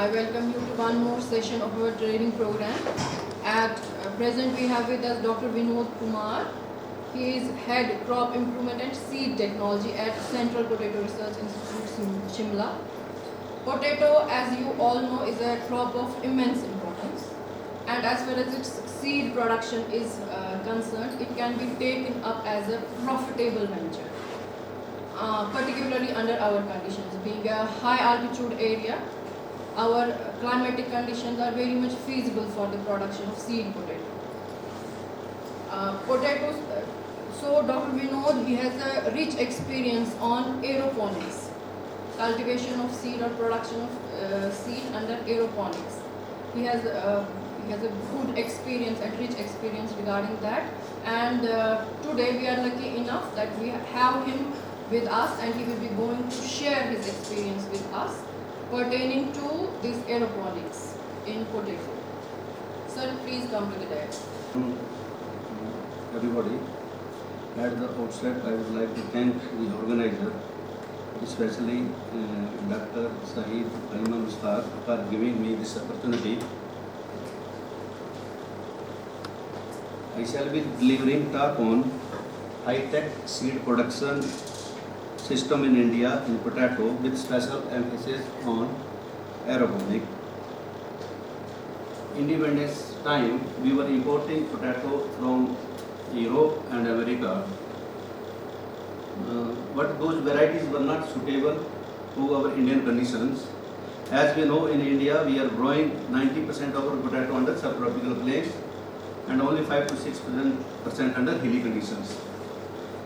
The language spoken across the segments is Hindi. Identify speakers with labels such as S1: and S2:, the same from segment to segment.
S1: I welcome you to one more session of our training program. At present, we have with us Dr. Vinod Kumar. He is Head Crop Improvement and Seed Technology at Central Potato Research Institute, Shimla. Potato, as you all know, is a crop of immense importance. And as far as its seed production is concerned, it can be taken up as a profitable venture. Particularly under our conditions, being a high altitude area, our climatic conditions are very much feasible for the production of seed potato. Potatoes, so Dr. Vinod, he has a rich experience on aeroponics, cultivation of seed or production of seed under aeroponics. He has a good experience and rich experience regarding that, and today we are lucky enough that we have him with us, and he will be going to share his experience with us pertaining to this aeroponics in potato. Sir, please come to the dais.
S2: Everybody, at the outset, I would like to thank the organizer, especially Dr. Saeed Ayman Ustad, for giving me this opportunity. I shall be delivering talk on high-tech seed production system in India in potato with special emphasis on aeroponic. Independence time, we were importing potato from Europe and America, but those varieties were not suitable to our Indian conditions. As we know, in India we are growing 90% of our potato under subtropical plains and only 5 to 6% under hilly conditions.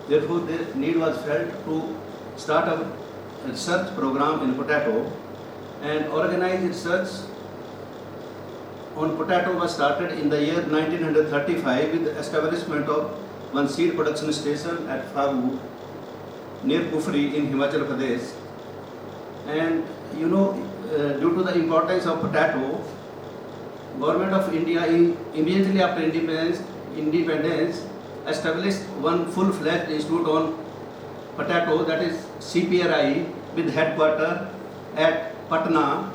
S2: Therefore, the need was felt to start a research program in potato, and organized research on potato was started in the year 1935 with the establishment of one seed production station at Phagu near Kufri in Himachal Pradesh. And you know, due to the importance of potato, Government of India immediately after independence established one full-fledged institute on potato, that is CPRI, with headquarters at Patna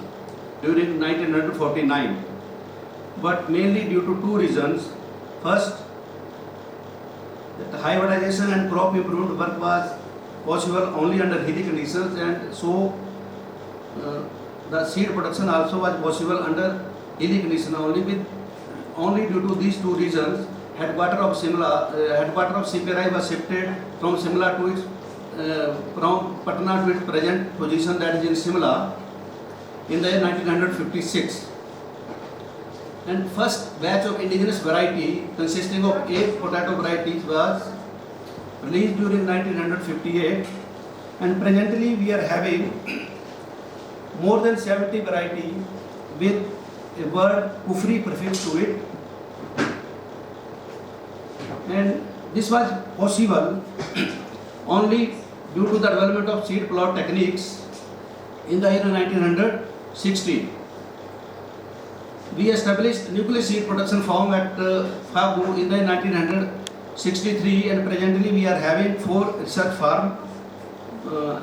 S2: during 1949. But mainly due to two reasons. First, that hybridization and crop improvement work was possible only under hilly conditions, and so the seed production also was possible under hilly conditions only due to these two reasons. Headquarters of CPRI was shifted from Shimla to its from Patna to its present position, that is in Shimla, in the year 1956. And first batch of indigenous variety consisting of 8 potato varieties was released during 1958, and presently we are having more than 70 varieties with a word Kufri prefix to it. And this was possible only due to the development of seed plot techniques in the year 1960. We established nucleus seed production farm at Phagu in the year 1963, and presently we are having 4 research farms,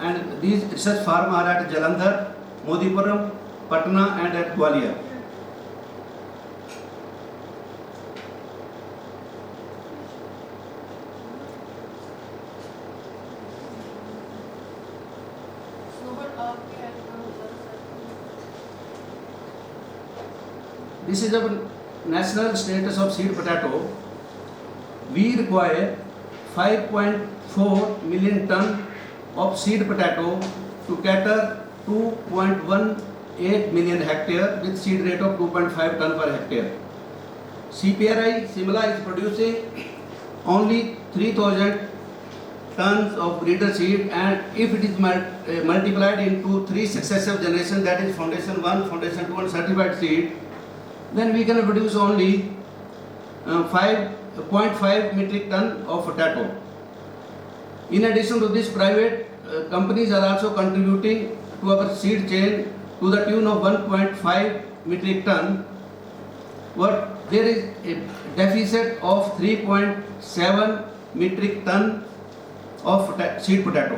S2: and these research farms are at Jalandhar, Modipuram, Patna and at Gwalior. This is our national status of seed potato. We require 5.4 million ton of seed potato to cater 2.18 million hectare with seed rate of 2.5 ton per hectare. CPRI Shimla is producing only 3,000 tons of breeder seed, and if it is multiplied into 3 successive generations, that is foundation 1, foundation 2 and certified seed, then we can produce only 5.5 metric ton of potato. In addition to this, private companies are also contributing to our seed chain to the tune of 1.5 metric ton, but there is a deficit of 3.7 metric ton of seed potato.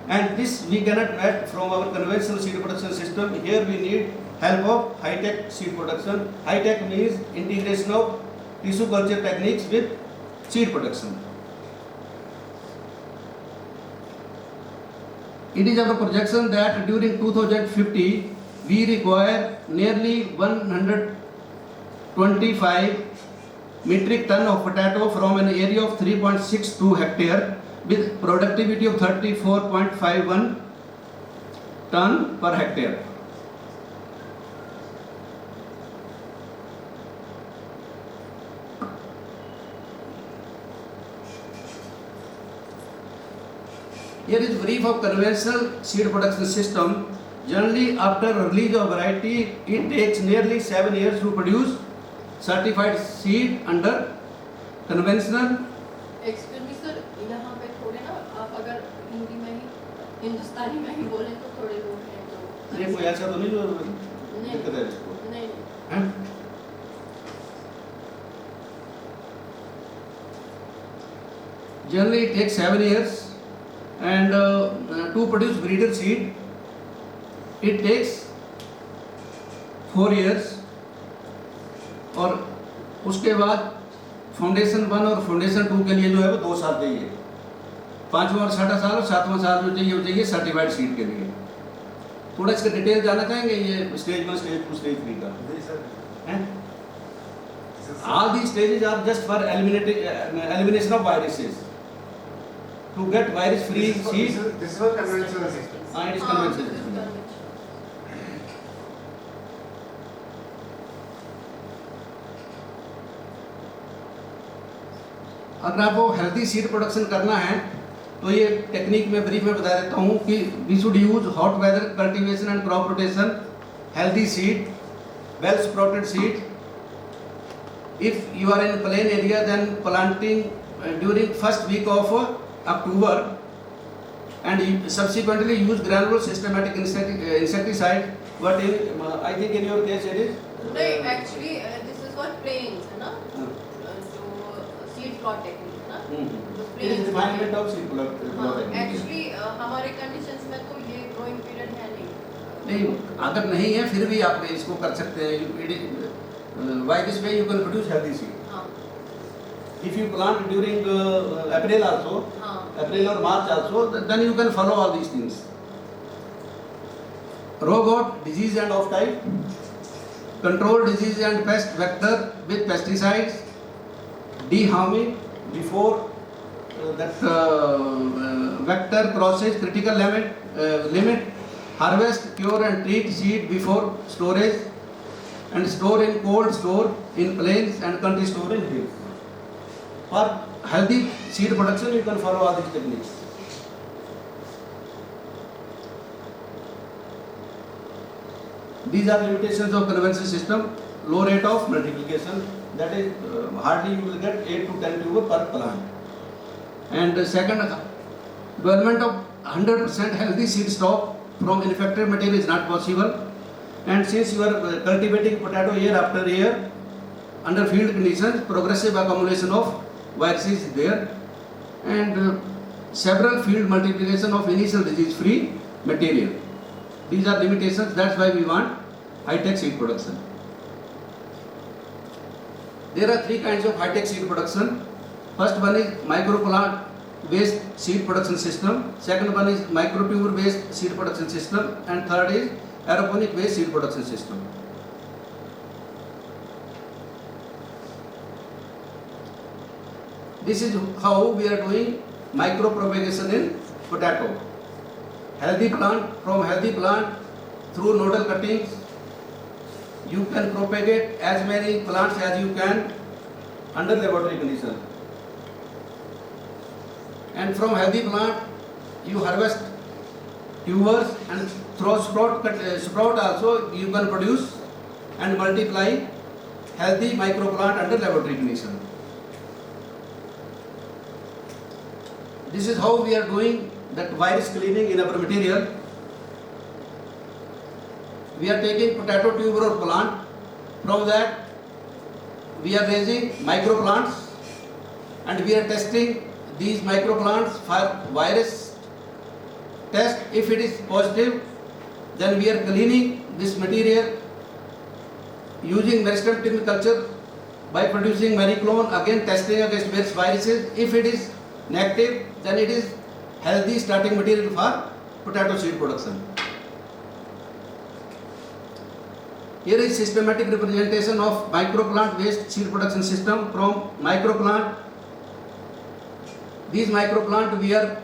S2: And this we cannot get from our conventional seed production system. Here we need help of high-tech seed production. High-tech means integration of tissue culture techniques with seed production. It is our projection that during 2050 we require nearly 125 metric ton of potato from an area of 3.62 hectare with productivity of 34.51 ton per hectare. Here is brief of conventional seed production system. Generally, after release of variety, it takes nearly 7 years to produce certified seed under conventional.
S1: Excuse me sir, यहाँ पे थोड़े ना आप अगर हिंदी में ही हिंदुस्तानी में ही बोलें तो थोड़े लोग हैं तो
S2: ये कोई ऐसा तो नहीं जो
S1: नहीं
S2: दिक्कत है इसको,
S1: नहीं
S2: हैं? Generally, it takes 7 years, and to produce breeder seed, it takes 4 years. और उसके बाद फाउंडेशन 1 और फाउंडेशन 2 के लिए जो है वो 2 साल चाहिए, 5वां और 6वां साल और 7वां साल जो चाहिए वो चाहिए सर्टिफाइड सीड के लिए. थोड़ा इसका डिटेल जानना चाहेंगे ये स्टेज 1, स्टेज 2, स्टेज 3 का हैं? All these stages are just for elimination of viruses. To get virus-free seed,
S3: This is for conventional system.
S2: it is conventional. अगर आपको हेल्दी सीड प्रोडक्शन करना है तो ये टेक्निक में ब्रीफ में बता देता हूँ कि we should use hot weather cultivation and crop rotation, healthy seed, well sprouted seed. If you are in plain area, then planting during first week of October, and subsequently use granular systematic insecticide. But I think in your case it is.
S1: नहीं actually this is for plains है ना, जो सीड प्लॉट टेक्निक है ना, तो
S2: It is refinement of seed plot.
S1: Actually हमारे कंडीशंस में तो ये ग्रोइंग पीरियड है नहीं.
S2: नहीं, अगर नहीं है फिर भी आप इसको कर सकते हैं. By this way you can produce healthy seed.
S1: हाँ
S2: If you plant during April also,
S1: हाँ
S2: April or March also, then you can follow all these things. Row goat disease and off type, control disease and pest vector with pesticides, deharming before that vector crosses critical limit, harvest, cure and treat seed before storage, and store in cold store in plains and country store in hills. For healthy seed production, you can follow all these techniques. These are limitations of conventional system. Low rate of multiplication, that is hardly you will get 8 to 10 tuber per plant. And second, development of 100% healthy seed stock from infected material is not possible. And since you are cultivating potato year after year under field conditions, progressive accumulation of viruses is there, and several field multiplication of initial disease-free material. These are limitations. That's why we want high-tech seed production. There are 3 kinds of high-tech seed production. First one is microplant-based seed production system. Second one is microtubule-based seed production system, and third is aeroponic based seed production system. This is how we are doing micro propagation in potato. Healthy plant, from healthy plant through nodal cuttings, you can propagate as many plants as you can under laboratory conditions. And from healthy plant, you harvest tubers, and through sprout also you can produce and multiply healthy microplant under laboratory conditions. This is how we are doing that virus cleaning in our material. We are taking potato tuber or plant, from that we are raising microplants, and we are testing these microplants for virus test. If it is positive, then we are cleaning this material using meristem culture by producing Mariclone, again testing against various viruses. If it is negative, then it is healthy starting material for potato seed production. Here is systematic representation of microplant waste seed production system from microplant. These microplant we are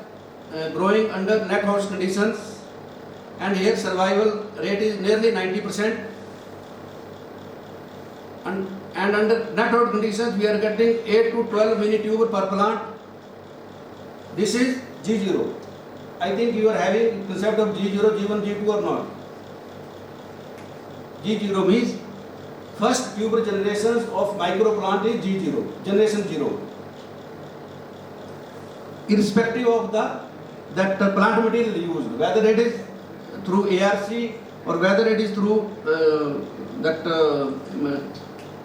S2: growing under net house conditions, and here survival rate is nearly 90%. And under net house conditions we are getting 8 to 12 mini tuber per plant. This is G0. I think you are having concept of G0, G1, G2 or not. G0 means first tuber generations of microplant is G0, generation 0. Irrespective of that plant material used, whether it is through ARC or whether it is through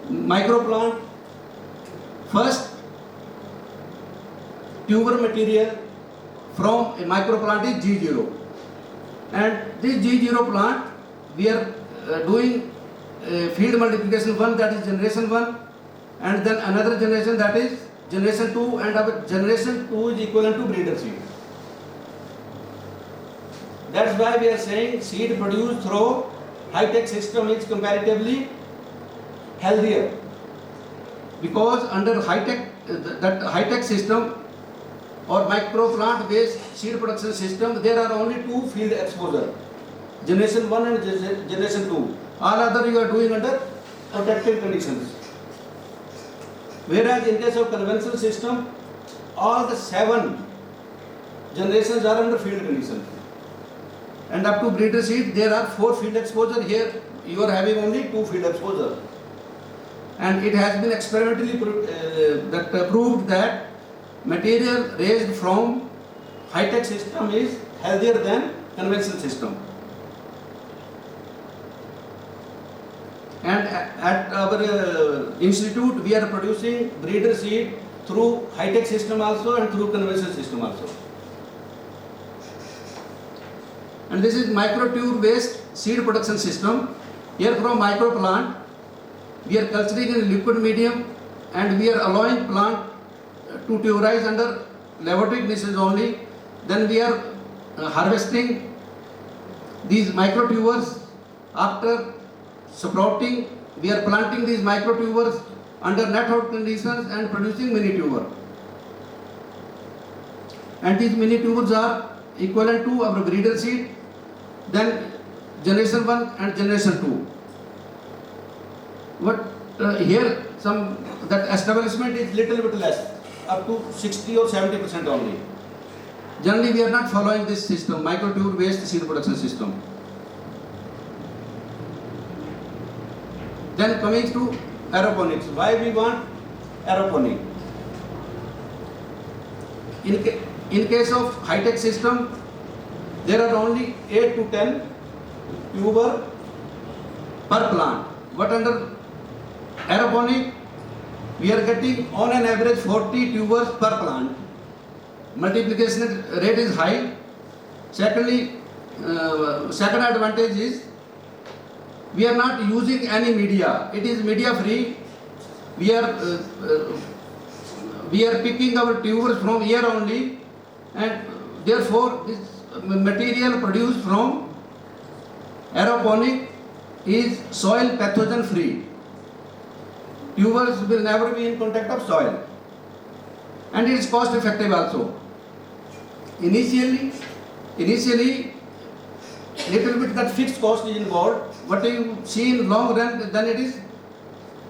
S2: microplant, first tuber material from a microplant is G0, and this G0 plant we are doing field multiplication 1, that is generation 1, and then another generation, that is generation 2, and our generation 2 is equivalent to breeder seed. That's why we are saying seed produced through high-tech system is comparatively healthier, because under high-tech system or microplant based seed production system, there are only 2 field exposure, generation 1 and generation 2. All other you are doing under protected conditions. Whereas in case of conventional system, all the 7 generations are under field conditions. And up to breeder seed, there are 4 field exposure. Here you are having only 2 field exposure. And it has been experimentally proved that material raised from high-tech system is healthier than conventional system. And at our institute, we are producing breeder seed through high-tech system also and through conventional system also. And this is microtube based seed production system. Here from microplant, we are culturing in liquid medium, and we are allowing plant to tuberize under laboratory conditions only. Then we are harvesting these microtubers. After sprouting, we are planting these microtubers under net out conditions and producing mini tuber. And these mini tubers are equivalent to our breeder seed, then generation 1 and generation 2. But here that establishment is little bit less, up to 60 or 70% only. Generally we are not following this system, microtube based seed production system. Then coming to aeroponics. Why we want aeroponic? In case of high-tech system, there are only 8 to 10 tuber per plant. But under aeroponic, we are getting on an average 40 tubers per plant. Multiplication rate is high. Secondly, second advantage is we are not using any media. It is media free. We are picking our tubers from here only, and therefore this material produced from aeroponic is soil pathogen free. Tubers will never be in contact of soil, and it is cost effective also. Initially little bit that fixed cost is involved, but you see in long run, then it is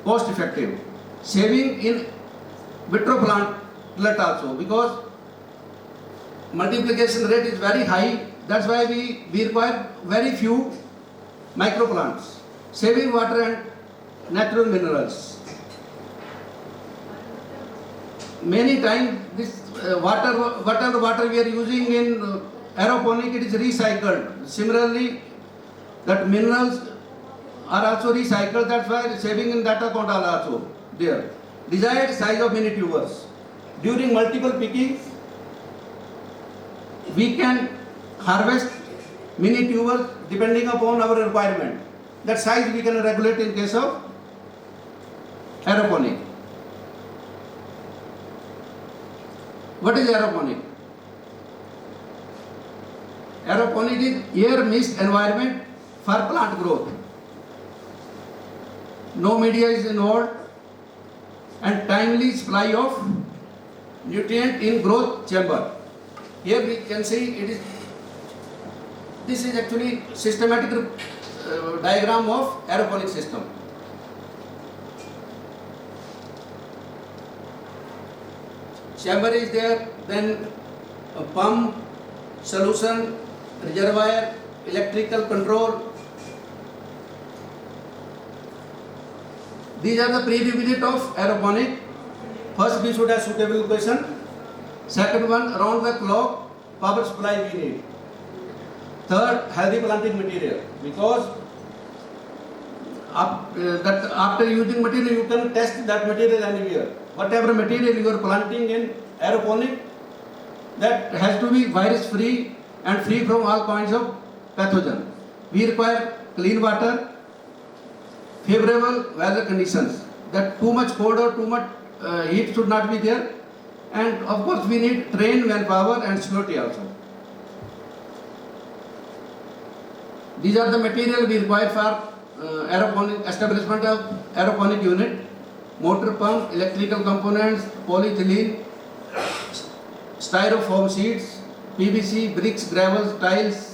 S2: cost effective. Saving in vitro plant also, because multiplication rate is very high. That's why we require very few microplants, saving water and natural minerals. Many times this whatever water we are using in aeroponic, it is recycled. Similarly, that minerals are also recycled. That's why saving in that account are also there. Desired size of mini tubers. During multiple pickings, we can harvest mini tubers depending upon our requirement. That size we can regulate in case of Aeroponic. What is aeroponic? Aeroponic is air mist environment for plant growth. No media is involved and timely supply of nutrient in growth chamber. Here we can see this is actually systematic diagram of aeroponic system. Chamber is there, then a pump, solution, reservoir, electrical control. These are the prerequisites of aeroponic. First, we should have suitable location. Second one, around the clock power supply we need. Third, healthy planting material, because that after using material you can test that material anywhere. Whatever material you are planting in aeroponic, that has to be virus free and free from all kinds of pathogen. We require clean water, favorable weather conditions, that too much cold or too much heat should not be there, and of course we need trained manpower and security also. These are the material we require for aeroponic establishment of aeroponic unit: motor pump, electrical components, polyethylene, styrofoam sheets, PVC, bricks, gravels, tiles.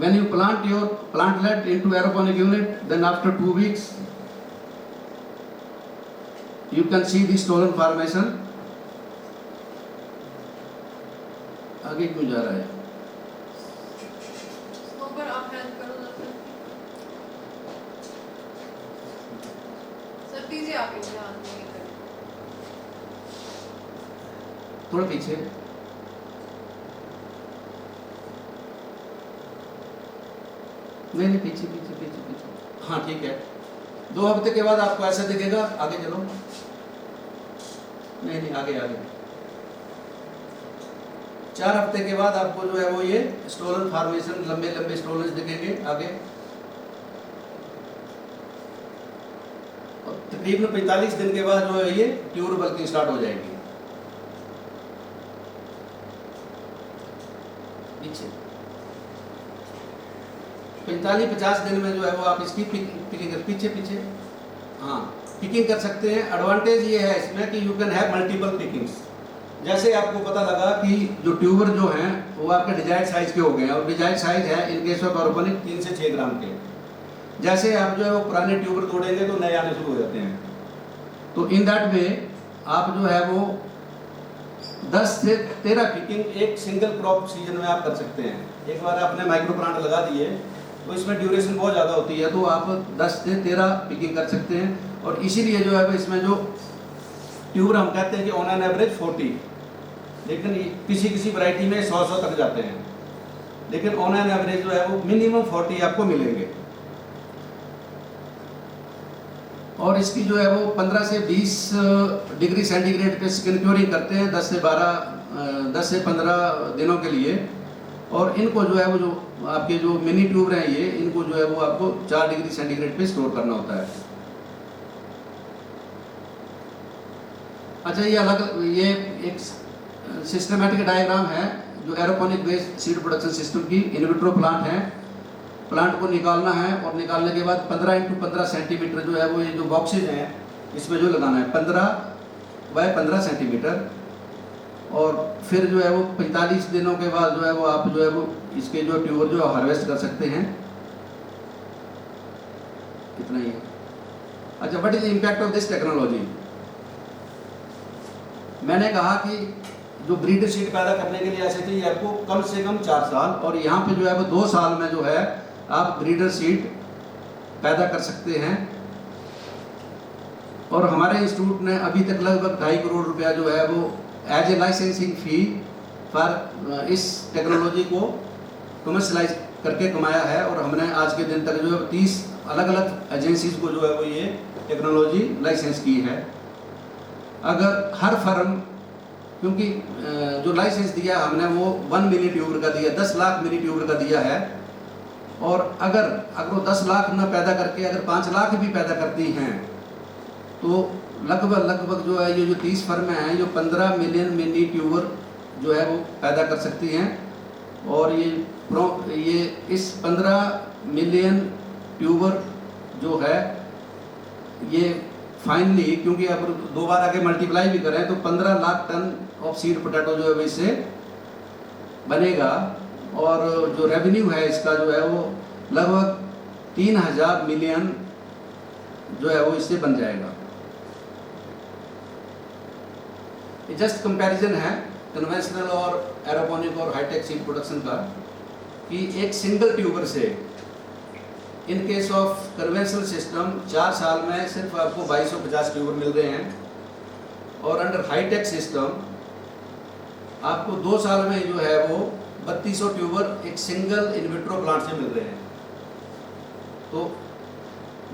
S2: When you plant your plantlet into aeroponic unit, then after 2 weeks you can see the stolon formation. आगे क्यों जा रहा है?
S1: ऊपर आप हेल्प करो सर, दीजिए आप इसे हाथ में लेकर।
S2: थोड़ा पीछे। नहीं पीछे पीछे पीछे पीछे। हाँ ठीक है। 2 हफ्ते के बाद आपको ऐसा दिखेगा। आगे चलो। नहीं आगे आगे। 4 हफ्ते के बाद आपको जो है वो ये स्टोलन फॉर्मेशन, लंबे लंबे स्टोलन दिखेंगे आगे। और तकरीबन 45 दिन के बाद जो है ये ट्यूबर बल्किंग स्टार्ट हो जाएगी। पीछे 45-50 दिन में जो है वो आप इसकी पिकिंग पीछे पीछे हाँ पिकिंग कर सकते हैं। एडवांटेज ये है इसमें कि you can have multiple Pickings. जैसे आपको पता लगा कि जो ट्यूबर जो हैं वो आपके डिजायर्ड साइज के हो गए हैं, और डिजायर्ड साइज है इन केस ऑफ एरोपोनिक 3 से 6 ग्राम के। जैसे आप जो है वो पुराने ट्यूबर तोड़ेंगे तो नए आने शुरू हो जाते हैं। तो इन दैट वे आप जो है वो 10 से 13 पिकिंग एक सिंगल क्रॉप सीजन में आप कर सकते हैं। एक बार आपने माइक्रो प्लांट लगा दिए तो इसमें ड्यूरेशन बहुत ज़्यादा होती है, तो आप 10 से 13 पिकिंग कर सकते हैं। और इसीलिए जो है इसमें जो ट्यूबर हम कहते हैं कि ऑन एन एवरेज 40, लेकिन किसी किसी वैरायटी में 100 तक जाते हैं, लेकिन ऑन एन एवरेज जो है वो मिनिमम 40 आपको मिलेंगे। और इसकी जो है वो 15 से 20 डिग्री सेंटीग्रेड पे स्किन क्योरिंग करते हैं 10 से 15 दिनों के लिए। और इनको जो है वो जो आपके जो मिनी ट्यूब हैं ये, इनको जो है वो आपको 4 डिग्री सेंटीग्रेड पे स्टोर करना होता है। अच्छा, ये एक सिस्टमेटिक डायग्राम है जो aeroponic based seed production system की। इन विट्रो प्लांट है, प्लांट को निकालना है और निकालने के बाद 15 × 15 सेंटीमीटर जो है वो ये जो बॉक्सेज हैं इसमें जो लगाना है 15 बाय 15 सेंटीमीटर। और फिर जो है वो 45 दिनों के बाद जो है वो आप जो है वो इसके जो ट्यूबर जो हार्वेस्ट कर सकते हैं। इतना ही है। अच्छा, what is the impact of this technology? मैंने कहा कि जो ब्रीडर सीड पैदा करने के लिए ऐसे चाहिए आपको कम से कम 4 साल, और यहाँ पे जो है वो 2 साल में जो है आप ब्रीडर सीड पैदा कर सकते हैं। और हमारे इंस्टीट्यूट ने अभी तक लगभग 2.5 करोड़ रुपया जो है वो as a licensing fee for इस टेक्नोलॉजी को कमर्शलाइज करके कमाया है। और हमने आज के दिन तक जो है 30 अलग अलग एजेंसीज को जो है वो ये टेक्नोलॉजी लाइसेंस की है। अगर हर फर्म, क्योंकि जो लाइसेंस दिया हमने वो 1 मिली ट्यूबर का दिया, 10 लाख मिली ट्यूबर का दिया है, और अगर वो 10 लाख न पैदा करके अगर 5 लाख भी पैदा करती हैं तो लगभग जो है ये जो 30 फर्में हैं जो 15 मिलियन मिनी ट्यूबर जो है वो पैदा कर सकती हैं। और ये इस 15 मिलियन ट्यूबर जो है ये फाइनली, क्योंकि अब 2 बार आगे मल्टीप्लाई भी करें तो 15 lakh ton of seed potato जो है इससे बनेगा। और जो रेवेन्यू है इसका जो है वो लगभग 3000 मिलियन जो है वो इससे बन जाएगा। ये जस्ट कंपैरिजन है कन्वेंशनल और एरोपोनिक और हाईटेक सीड प्रोडक्शन का, कि एक सिंगल ट्यूबर से इन केस ऑफ कन्वेंशनल सिस्टम 4 साल में सिर्फ आपको 2250 ट्यूबर मिल रहे हैं, और अंडर हाईटेक सिस्टम आपको 2 साल में जो है वो 3200 ट्यूबर एक सिंगल इनविट्रो प्लांट से मिल रहे हैं। तो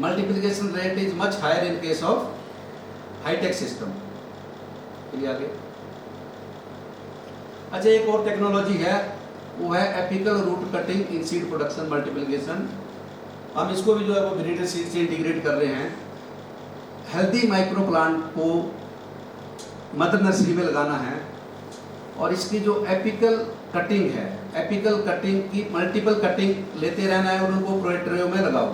S2: multiplication rate is much higher in case of high tech system. चलिए आगे। अच्छा, एक और टेक्नोलॉजी है, वो है apical root cutting in seed production multiplication. हम इसको भी जो है वो ब्रीडर सीड से इंटीग्रेट कर रहे हैं। हेल्दी माइक्रो प्लांट को मदर नर्सरी में लगाना है, और इसकी जो एपिकल कटिंग है, एपिकल कटिंग की मल्टीपल कटिंग लेते रहना है और उनको प्रो ट्रे में लगाओ।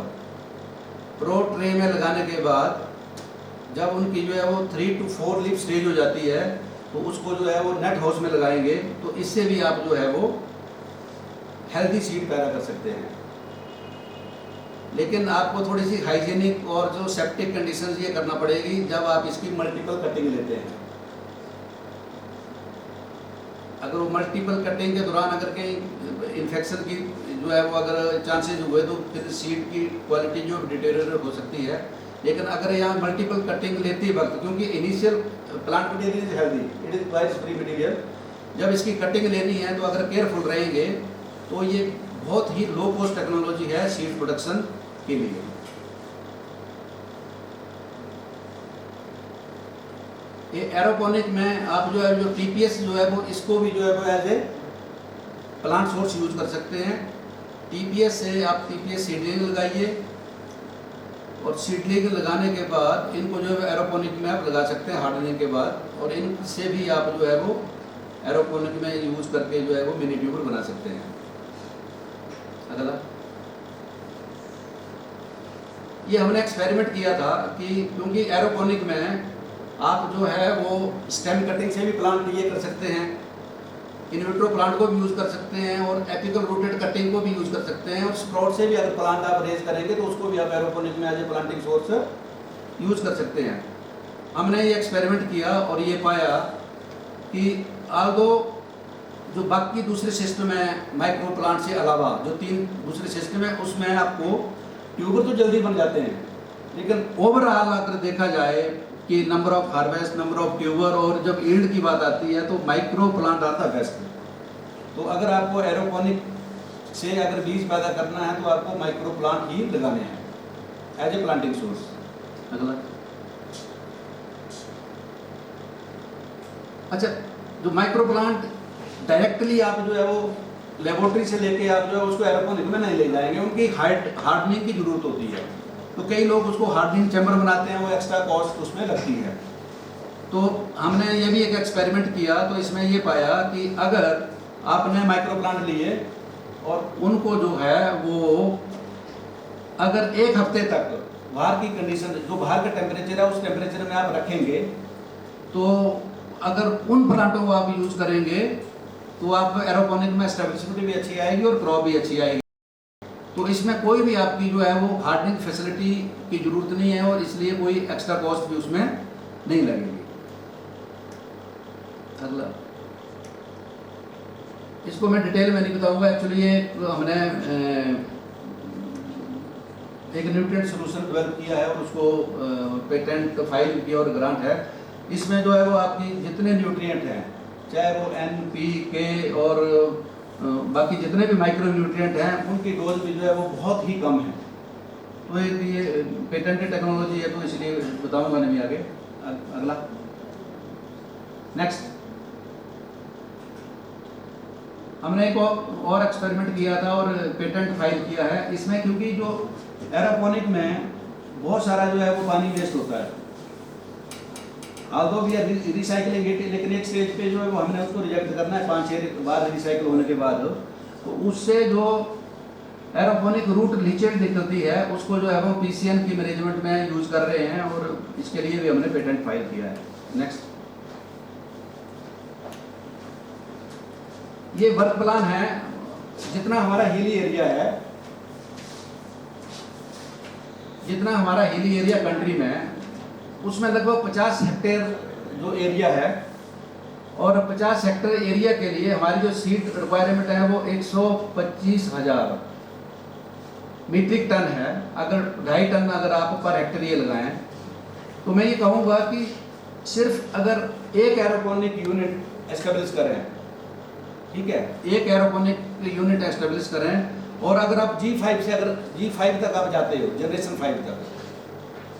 S2: प्रो ट्रे में लगाने के बाद जब उनकी जो है वो 3 to 4 लीफ स्टेज हो जाती है तो उसको जो है वो नेट हाउस में लगाएंगे, तो इससे भी आप जो है वो हेल्दी सीड पैदा कर सकते हैं। लेकिन आपको थोड़ी सी हाइजीनिक और जो सेप्टिक कंडीशंस ये करना पड़ेगी जब आप इसकी मल्टीपल कटिंग लेते हैं। अगर वो मल्टीपल कटिंग के दौरान अगर कहीं इन्फेक्शन की जो है वो अगर चांसेस हुए तो फिर सीड की क्वालिटी जो डिटेरियोरेट हो सकती है। लेकिन अगर यहाँ मल्टीपल कटिंग लेते वक्त, क्योंकि initial plant material is healthy, it is vice free material, जब इसकी कटिंग लेनी है तो अगर केयरफुल रहेंगे तो ये बहुत ही लो कॉस्ट टेक्नोलॉजी है सीड प्रोडक्शन के लिए। ये एरोपोनिक में आप जो है जो टीपीएस जो है वो इसको भी जो है वो as a plant source use कर सकते हैं। टीपीएस से आप टीपीएस सीडलिंग लगाइए, और सीडलिंग लगाने के बाद इनको जो है एरोपोनिक में आप लगा सकते हैं हार्डनिंग के बाद, और इनसे भी आप जो है वो एरोपोनिक में यूज करके जो है वो मिनी ट्यूबर बना सकते हैं। अगला, ये हमने एक्सपेरिमेंट किया था कि क्योंकि एरोपोनिक में आप जो है वो स्टेम कटिंग से भी प्लांट ये कर सकते हैं, इनविट्रो प्लांट को भी यूज़ कर सकते हैं, और एपिकल रूटेड कटिंग को भी यूज़ कर सकते हैं, और स्प्राउट से भी अगर प्लांट आप रेज करेंगे तो उसको भी आप एरोपोनिक में as a planting source use कर सकते हैं। हमने ये एक्सपेरिमेंट किया और ये पाया कि आल्दो जो बाकी दूसरे सिस्टम है माइक्रो प्लांट से अलावा जो 3 दूसरे सिस्टम है उसमें आपको ट्यूबर तो जल्दी बन जाते हैं, लेकिन ओवरऑल अगर देखा जाए कि number of harvest, number of tuber, और जब ईल्ड की बात आती है तो माइक्रो प्लांट आता है बेस्ट। तो अगर आपको एरोपोनिक से अगर बीज पैदा करना है तो आपको माइक्रो प्लांट ही लगाने हैं एज ए प्लांटिंग सोर्स। अगला, अच्छा, जो माइक्रो प्लांट डायरेक्टली आप जो है वो लेबोरेटरी से लेके आप जो है उसको एरोपोनिक में नहीं ले जाएंगे, उनकी हार्डनिंग की जरूरत होती है। तो कई लोग उसको हार्डनिंग चैम्बर बनाते हैं, वो एक्स्ट्रा कॉस्ट उसमें लगती है। तो हमने ये भी एक एक्सपेरिमेंट किया, तो इसमें ये पाया कि अगर आपने माइक्रो प्लांट लिए और उनको जो है वो अगर 1 हफ्ते तक बाहर की कंडीशन, जो बाहर का टेम्परेचर है उस टेम्परेचर में आप रखेंगे, तो अगर उन प्लांटों को आप यूज़ करेंगे तो आप एरोपोनिक में स्टेबिलिटी भी अच्छी आएगी और क्रॉप भी अच्छी आएगी। तो इसमें कोई भी आपकी जो है वो हार्डनिंग फैसिलिटी की जरूरत नहीं है, और इसलिए कोई एक्स्ट्रा कॉस्ट भी उसमें नहीं लगेगी। अगला, इसको मैं डिटेल में नहीं बताऊंगा, एक्चुअली ये हमने एक न्यूट्रिएंट सॉल्यूशन डेवलप किया है और उसको पेटेंट फाइल किया और ग्रांट है। इसमें जो है वो आपकी जितने न्यूट्रिएंट हैं, चाहे वो NPK और बाकी जितने भी माइक्रो न्यूट्रिएंट हैं, उनकी डोज भी जो है वो बहुत ही कम है। तो ये पेटेंटेड टेक्नोलॉजी है, तो इसलिए बताऊंगा नहीं आगे। अगला, नेक्स्ट हमने एक और एक्सपेरिमेंट किया था और पेटेंट फाइल किया है इसमें, क्योंकि जो एरोपोनिक में बहुत सारा जो है वो पानी वेस्ट होता है, although we are recycling it, लेकिन एक स्टेज पे जो है वो हमने उसको रिजेक्ट करना है 5-6 बार रिसाइकल होने के बाद। तो उससे जो एरोपोनिक रूट लीचेज निकलती है उसको जो है वो पीसीएन की मैनेजमेंट में यूज कर रहे हैं और इसके लिए भी हमने पेटेंट फाइल किया है। नेक्स्ट, ये वर्क प्लान है। जितना हमारा हिली एरिया है, जितना हमारा हिली एरिया कंट्री में है उसमें लगभग 50 हेक्टेयर जो एरिया है, और 50 हेक्टेयर एरिया के लिए हमारी जो सीड रिक्वायरमेंट है वो 125,000 मीट्रिक टन है। अगर 2.5 टन अगर आप पर हेक्टेयर ये लगाएं तो मैं ये कहूँगा कि सिर्फ अगर एक एरोपोनिक यूनिट एस्टेब्लिश करें, ठीक है, एक एरोपोनिक यूनिट एस्टेब्लिश करें और अगर आप G5 से अगर G5 तक आप जाते हो, जनरेशन 5 तक,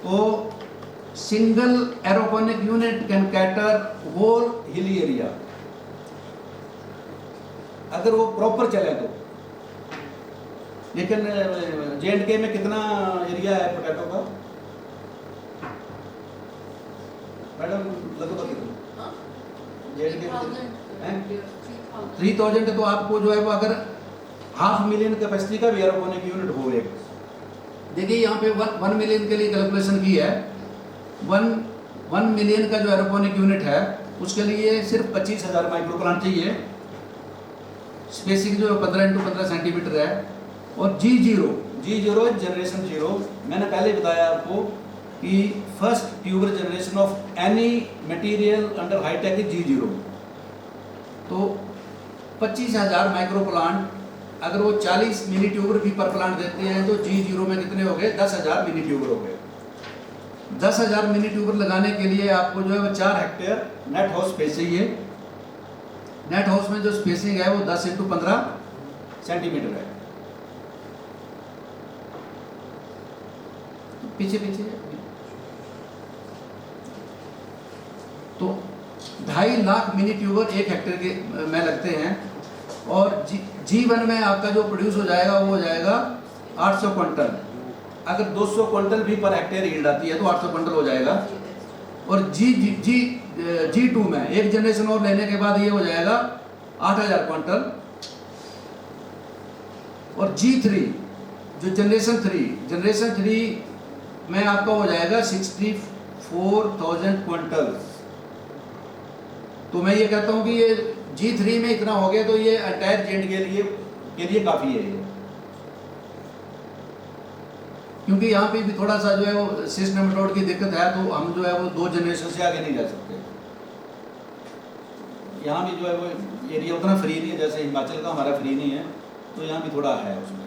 S2: तो single aeroponic unit can cater whole hilly area, अगर वो प्रॉपर चले तो। लेकिन J&K में कितना एरिया है पोटैटो का मैडम? लगभग कितना J&K में 3,000 तो आपको जो है वो अगर 500,000 कैपेसिटी का भी एरोपोनिक यूनिट हो एक, देखिए यहाँ पे 1 मिलियन के लिए कैलकुलेशन की है। 1 मिलियन का जो एरोपोनिक यूनिट है उसके लिए सिर्फ 25,000 माइक्रो प्लांट चाहिए। स्पेसिंग जो 15x15 सेंटीमीटर है। और G0 जनरेशन 0, मैंने पहले बताया आपको कि first tuber generation of any material under high tech is G0। तो 25,000 माइक्रो प्लांट अगर वो 40 मिनी ट्यूबर भी पर प्लांट देते हैं तो G0 में कितने हो गए? 10,000 मिनी ट्यूबर हो गए। 10,000 मिनी ट्यूबर लगाने के लिए आपको जो है वो 4 हेक्टेयर नेट हाउस स्पेस चाहिए। नेट हाउस में जो स्पेसिंग है वो 10x15 सेंटीमीटर है। पीछे तो 2.5 लाख मिनी ट्यूबर 1 हेक्टेयर के में लगते हैं। और G1 में आपका जो प्रोड्यूस हो जाएगा वो हो जाएगा 800 क्विंटल। अगर 200 क्विंटल भी पर हेक्टेयर यील्ड आती है तो 800 क्विंटल हो जाएगा। और G2 में एक जनरेशन और लेने के बाद ये हो जाएगा 8,000 क्विंटल। और G3 जो जनरेशन 3 में आपका हो जाएगा 64,000 क्विंटल। तो मैं ये कहता हूँ कि ये G3 में इतना हो गया तो ये एंटायर जेंट के लिए काफ़ी है ये। क्योंकि यहाँ पे भी थोड़ा सा जो है वो सिस्ट नेमेटोड की दिक्कत है, तो हम जो है वो 2 जनरेशन से आगे नहीं जा सकते। यहाँ भी जो है वो एरिया उतना फ्री नहीं है जैसे हिमाचल का हमारा फ्री नहीं है, तो यहाँ भी थोड़ा है उसमें।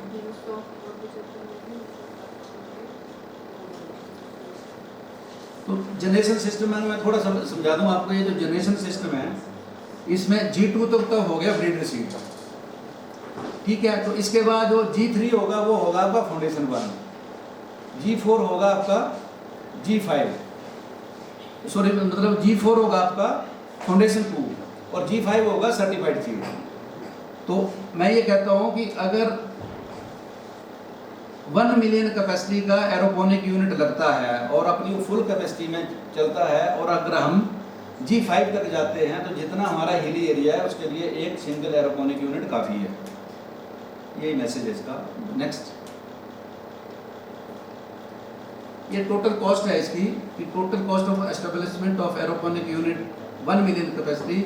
S2: तो जनरेशन सिस्टम में मैं थोड़ा समझा दूँ आपको। ये जो जनरेशन सिस्टम है इसमें G2 तक तो हो गया ब्रीडर सीड, ठीक है। तो इसके बाद जो G3 होगा वो होगा आपका फाउंडेशन 1, G4 होगा आपका मतलब G4 होगा आपका फाउंडेशन 2 और G5 होगा सर्टिफाइड सीड। तो मैं ये कहता हूँ कि अगर 1 मिलियन कैपेसिटी का एरोपोनिक यूनिट लगता है और अपनी फुल कैपेसिटी में चलता है, और अगर हम G5 तक जाते हैं तो जितना हमारा हिली एरिया है उसके लिए एक सिंगल एरोपोनिक यूनिट काफ़ी है। यही मैसेज है इसका। नेक्स्ट, ये टोटल कॉस्ट है इसकी कि total cost of establishment of aeroponic unit 1 million capacity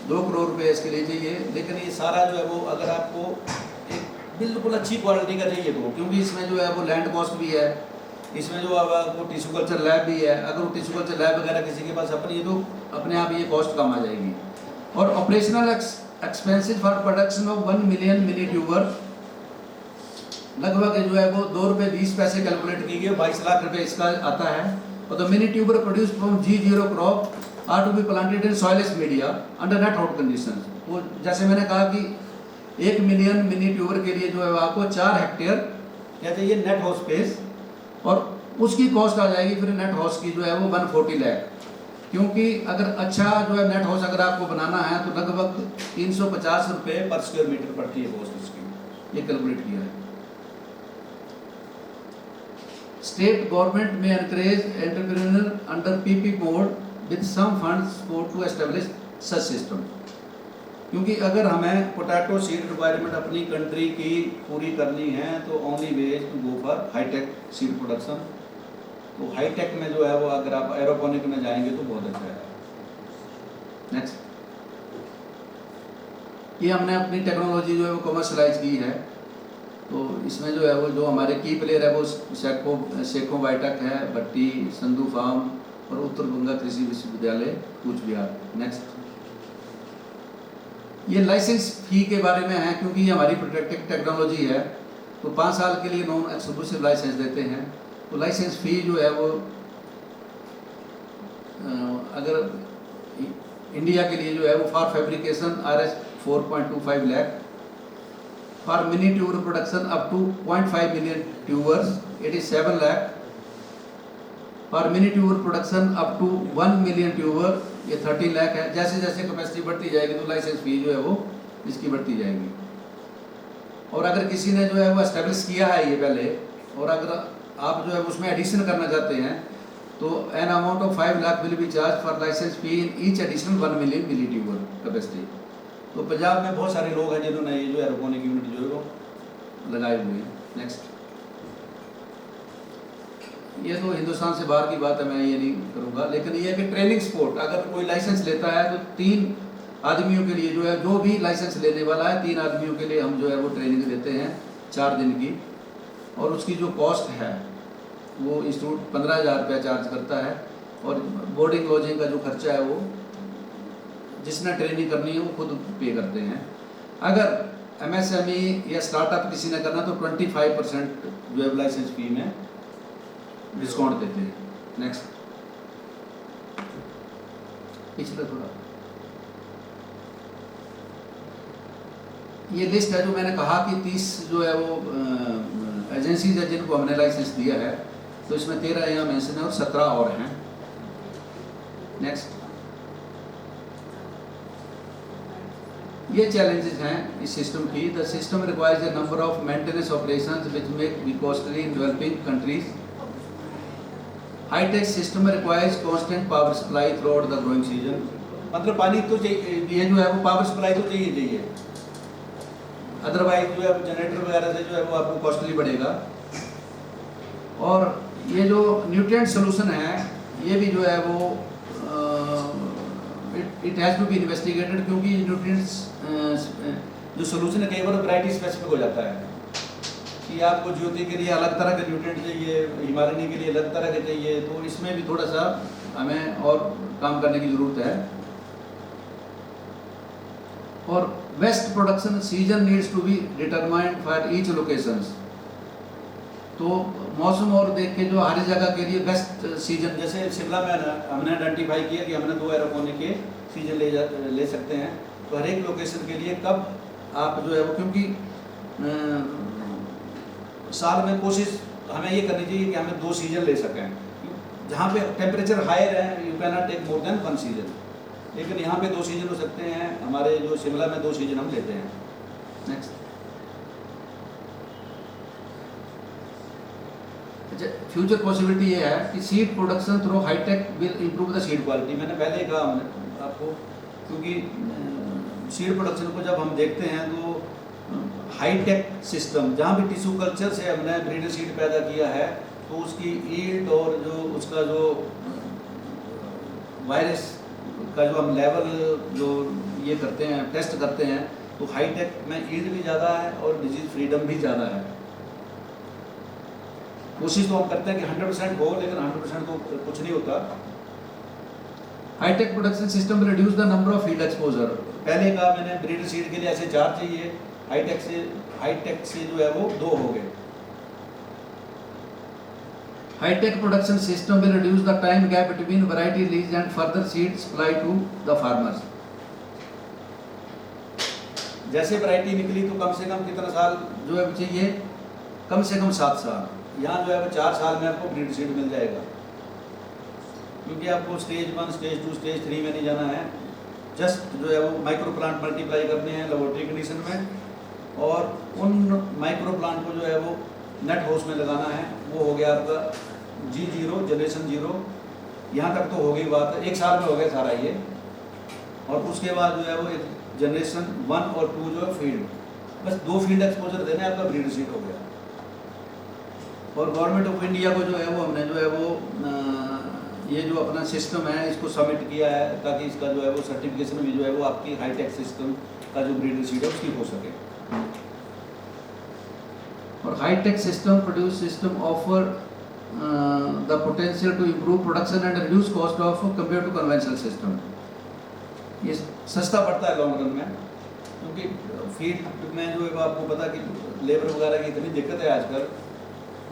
S2: 2 crore रुपये इसके लिए चाहिए। लेकिन ये सारा जो है वो अगर आपको एक बिल्कुल अच्छी क्वालिटी का चाहिए तो, क्योंकि इसमें जो है वो लैंड कॉस्ट भी है, इसमें जो आपको टिश्यू कल्चर लैब भी है। अगर वो टिश्यू कल्चर लैब वगैरह किसी के पास अपनी है तो अपने आप ये कॉस्ट कम आ जाएगी। और operational expenses for production of 1 million mini tuber लगभग जो है वो 2 रुपये 20 पैसे कैलकुलेट की गई, 22 लाख रुपए इसका आता है। और the mini tuber produce from G0 crop are to be planted in soilless media under net house condition. वो जैसे मैंने कहा कि 1 मिलियन मिनी ट्यूबर के लिए जो है आपको 4 हेक्टेयर क्या चाहिए नेट हाउस स्पेस, और उसकी कॉस्ट आ जाएगी फिर नेट हाउस की जो है वो 140 लाख। क्योंकि अगर अच्छा जो है नेट हाउस अगर आपको बनाना है तो लगभग 350 रुपये पर स्क्वायर मीटर पड़ती है कॉस्ट इसकी, ये कैलकुलेट किया है। स्टेट गवर्नमेंट में encourage entrepreneur under PP mode with some funds for to establish such system. क्योंकि अगर हमें पोटैटो सीड रिक्वायरमेंट अपनी कंट्री की पूरी करनी है तो only way to go for high tech seed production. तो हाईटेक में जो है वो अगर आप एरोपोनिक में जाएंगे तो बहुत अच्छा है। नेक्स्ट, ये हमने अपनी टेक्नोलॉजी जो है वो कमर्शलाइज की है। तो इसमें जो है वो जो हमारे की प्लेयर है वो सेको बायोटेक है, भट्टी, संधू फार्म और उत्तर बंगा कृषि विश्वविद्यालय कूच बिहार। नेक्स्ट, ये लाइसेंस फी के बारे में है क्योंकि ये हमारी प्रोटेक्टेड टेक्नोलॉजी है। तो 5 साल के लिए नॉन एक्सक्लूसिव लाइसेंस देते हैं। तो लाइसेंस फी जो है वो अगर इंडिया के लिए जो है वो for fabrication RS 4.25 lakh, for mini tuber production up to 0.5 million tubers it is 7 lakh, for mini tuber production up to 1 million tuber ये 30 लाख है। जैसे जैसे कैपेसिटी बढ़ती जाएगी तो लाइसेंस फी जो है वो इसकी बढ़ती जाएगी। और अगर किसी ने जो है वो एस्टेब्लिश किया है ये पहले, और अगर आप जो है उसमें एडिशन करना चाहते हैं तो an amount of 5 lakh will be charge for license fee in each additional 1 million mini tuber capacity. तो पंजाब में बहुत सारे लोग हैं जिन्होंने ये जो एरोपोनिक यूनिट जो है वो लगाए हुए हैं। नेक्स्ट, ये तो हिंदुस्तान से बाहर की बात है, मैं ये नहीं करूँगा, लेकिन ये है कि ट्रेनिंग स्पोर्ट अगर कोई लाइसेंस लेता है तो 3 आदमियों के लिए जो है, जो भी लाइसेंस लेने वाला है 3 आदमियों के लिए हम जो है वो ट्रेनिंग देते हैं 4 दिन की। और उसकी जो कॉस्ट है वो इंस्टीट्यूट 15,000 रुपया चार्ज करता है। और बोर्डिंग लॉजिंग का जो खर्चा है वो जिसने ट्रेनिंग करनी है वो खुद पे करते हैं। अगर MSME या स्टार्टअप किसी ने करना तो 25% जो है लाइसेंस फी में डिस्काउंट देते हैं। नेक्स्ट, पिछला थोड़ा ये लिस्ट है जो मैंने कहा कि 30 जो है वो एजेंसीज है जिनको हमने लाइसेंस दिया है। तो इसमें 13 यहाँ मेंशन है और 17 और हैं। नेक्स्ट, ये चैलेंजेस हैं इस सिस्टम की। The system requires a number of maintenance operations which make be costly in developing countries. High tech system requires constant power supply throughout the growing season. मतलब पानी तो चाहिए, ये जो है वो पावर सप्लाई तो चाहिए, अदरवाइज जो है जनरेटर वगैरह से जो है वो आपको कॉस्टली पड़ेगा। और ये जो न्यूट्रिएंट सोल्यूशन है ये भी जो है वो it has to be investigated, क्योंकि न्यूट्रिएंट्स जो सोल्यूशन है कई बार वैरायटी स्पेसिफिक हो जाता है कि आपको ज्योति के लिए अलग तरह के न्यूट्रिएंट चाहिए, हिमालयनी के लिए अलग तरह के चाहिए। तो इसमें भी थोड़ा सा हमें और काम करने की ज़रूरत है। और best production season needs to be determined for each locations. तो मौसम और देख के जो हर जगह के लिए बेस्ट सीजन, जैसे शिमला में हमने आइडेंटिफाई किया कि हमने 2 एरोपोनिक के सीजन ले सकते हैं। तो हर एक लोकेशन के लिए कब आप जो है वो, क्योंकि साल में कोशिश हमें ये करनी चाहिए कि हमें 2 सीजन ले सकें। जहाँ पे टेम्परेचर हायर है you can not take more than 1 season, लेकिन यहाँ पे 2 सीजन हो सकते हैं। हमारे जो शिमला में 2 सीजन हम लेते हैं। नेक्स्ट, फ्यूचर पॉसिबिलिटी ये है कि seed production through high tech will improve the seed quality. मैंने पहले ही कहा हमने आपको, क्योंकि सीड प्रोडक्शन को जब हम देखते हैं तो हाईटेक सिस्टम जहाँ भी टिश्यू कल्चर से हमने ब्रीडर सीड पैदा किया है तो उसकी ईल्ड और जो उसका जो वायरस का जो हम लेवल जो ये करते हैं, टेस्ट करते हैं, तो हाईटेक में ईल्ड भी ज़्यादा है और डिजीज फ्रीडम भी ज़्यादा है। कोशिश तो हम करते हैं कि 100% हो, लेकिन 100% तो कुछ नहीं होता। High tech production system reduce the number of field exposure. पहले कहा मैंने ब्रीडर सीड के लिए ऐसे 4 चाहिए, हाईटेक से जो है वो 2 हो गए। High tech production system will reduce the time gap between variety release and further seed supply to the farmers. जैसे वैरायटी निकली तो कम से कम कितना साल जो है चाहिए, कम से कम 7 साल। यहाँ जो है वो 4 साल में आपको ब्रीड सीड मिल जाएगा। क्योंकि आपको स्टेज 1, स्टेज 2, स्टेज 3 में नहीं जाना है। जस्ट जो है वो माइक्रो प्लांट मल्टीप्लाई करने हैं लेबोरेटरी कंडीशन में, और उन माइक्रो प्लांट को जो है वो नेट हाउस में लगाना है। वो हो गया आपका G0 जनरेशन 0। यहाँ तक तो हो गई बात, 1 साल में हो गया सारा ये। और उसके बाद जो है वो एक जनरेशन 1 और 2 जो है फील्ड, बस 2 फील्ड एक्सपोजर देना है, आपका ब्रीडर सीट हो गया। और गवर्नमेंट ऑफ इंडिया को जो है वो हमने जो है वो ये जो अपना सिस्टम है इसको सबमिट किया है, ताकि इसका जो है वो सर्टिफिकेशन भी जो है वो आपकी हाईटेक सिस्टम का जो ब्रीडर सीट है उसकी हो सके। और high tech system produce system offer the potential to improve production and reduce cost of compare to conventional system. ये सस्ता पड़ता है लॉन्ग रन में, क्योंकि फील्ड में जो है आपको पता कि लेबर वगैरह की इतनी दिक्कत है आजकल।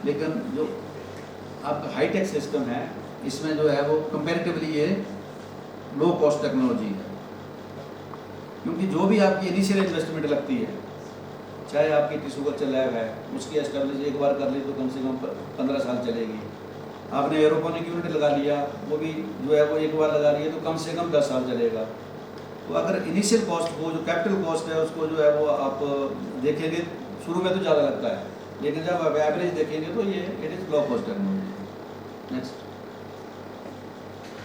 S2: लेकिन जो आपका हाईटेक सिस्टम है इसमें जो है वो कंपैरेटिवली ये लो कॉस्ट टेक्नोलॉजी है, क्योंकि जो भी आपकी इनिशियल इन्वेस्टमेंट लगती है, चाहे आपकी टिश्यू कल्चर लैब है उसकी एस्टेब्लिश एक बार कर ली तो कम से कम 15 साल चलेगी। आपने एरोपोनिक यूनिट लगा लिया, वो भी जो है वो एक बार लगा लिया तो कम से कम 10 साल चलेगा। तो अगर इनिशियल कॉस्ट को, जो कैपिटल कॉस्ट है उसको जो है वो आप देखेंगे, शुरू में तो ज़्यादा लगता है, लेकिन जब आप एवरेज देखेंगे तो ये it is low cost technology. Next,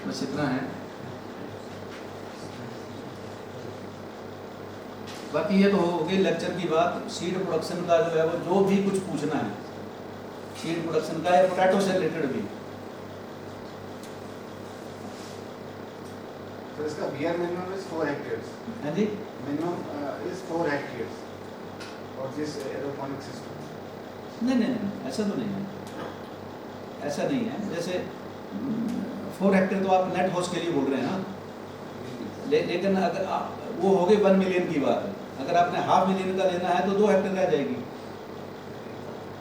S2: बस इतना है। बाकी ये तो हो गई लेक्चर की बात। सीड प्रोडक्शन का जो है वो जो भी कुछ पूछना है सीड प्रोडक्शन का या पोटैटो से रिलेटेड भी।
S3: So इसका BR minimum is 4 hectares.
S2: हाँ जी,
S3: Minimum is 4 hectares. और जिस एरोपोनिक सिस्टम
S2: नहीं, ऐसा तो नहीं है, ऐसा नहीं है। जैसे 4 हेक्टेयर तो आप नेट हाउस के लिए बोल रहे हैं ना, लेकिन अगर वो हो गई 1 मिलियन की बात। अगर आपने 500,000 का लेना है तो 2 हेक्टेयर रह जाएगी।